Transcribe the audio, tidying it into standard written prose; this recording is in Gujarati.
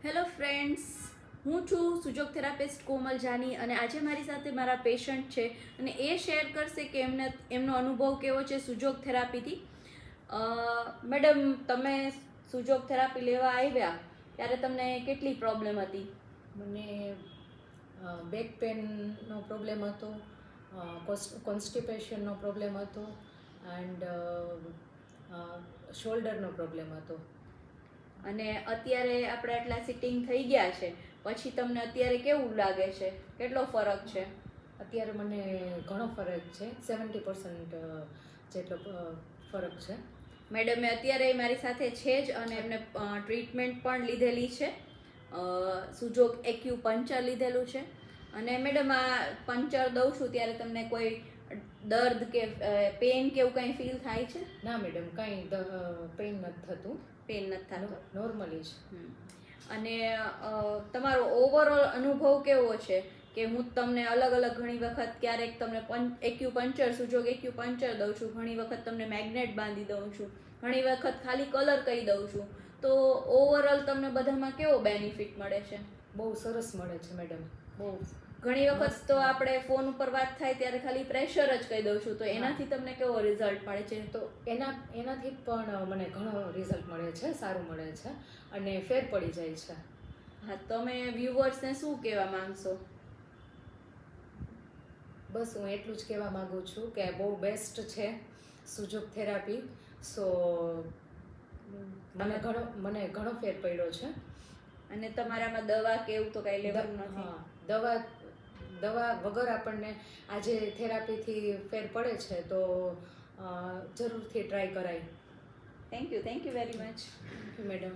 હેલો ફ્રેન્ડ્સ, હું છું સુજોગ થેરાપિસ્ટ કોમલ જાની અને આજે મારી સાથે મારા પેશન્ટ છે અને એ શેર કરશે કે એમનો અનુભવ કેવો છે સુજોગ થેરાપીથી. મેડમ, તમે સુજોગ થેરાપી લેવા આવ્યા ત્યારે તમને કેટલી પ્રોબ્લેમ હતી? મને બેક પેનનો પ્રોબ્લેમ હતો, કોન્સ્ટિપેશનનો પ્રોબ્લેમ હતો એન્ડ શોલ્ડરનો પ્રોબ્લેમ હતો. અને અત્યારે આપણે આટલા સિટિંગ થઈ ગયા છે પછી તમને અત્યારે કેવું લાગે છે? કેટલો ફરક છે? અત્યારે મને ઘણો ફરક છે, 70% જેટલો ફરક છે. મેડમે અત્યારે મારી સાથે છે જ અને એમને ટ્રીટમેન્ટ પણ લીધેલી છે, સુજોગ એક્યુ પંચર લીધેલું છે. અને મેડમ, આ પંચર દઉં છું ત્યારે તમને કોઈ દર્દ કે પેન કે એવું કંઈ ફીલ થાય છે? ના મેડમ, કાંઈ પેઇન નથી થતું, પેન નથી થતું, નોર્મલી જ. અને તમારો ઓવરઓલ અનુભવ કેવો છે? કે હું તમને અલગ અલગ ઘણી વખત ક્યારેક તમને એક્યુ પંચર, સુજોગ એક્યુ પંચર દઉં છું, ઘણી વખત તમને મેગ્નેટ બાંધી દઉં છું, ઘણી વખત ખાલી કલર કહી દઉં છું. તો ઓવરઓલ તમને બધામાં કેવો બેનિફિટ મળે છે? બહુ સરસ મળે છે મેડમ, બહુ. ઘણી વખત તો આપણે ફોન ઉપર વાત થાય ત્યારે ખાલી પ્રેશર જ કહી દઉં છું, તો એનાથી તમને કેવો રિઝલ્ટ મળે છે? તો એનાથી પણ મને ઘણો રિઝલ્ટ મળે છે, સારું મળે છે અને ફેર પડી જાય છે. હા, તમે વ્યુઅર્સને શું કહેવા માંગશો? બસ હું એટલું જ કહેવા માગું છું કે બહુ બેસ્ટ છે સુજોગ થેરાપી. સો મને ઘણો ફેર પડ્યો છે. અને તમારામાં દવા કે એવું તો કાંઈ લેવાનું નથી? હા, દવા વગર આપણને આજે થેરાપીથી ફેર પડે છે તો જરૂરથી ટ્રાય કરાય. Thank you very much. Thank you madam.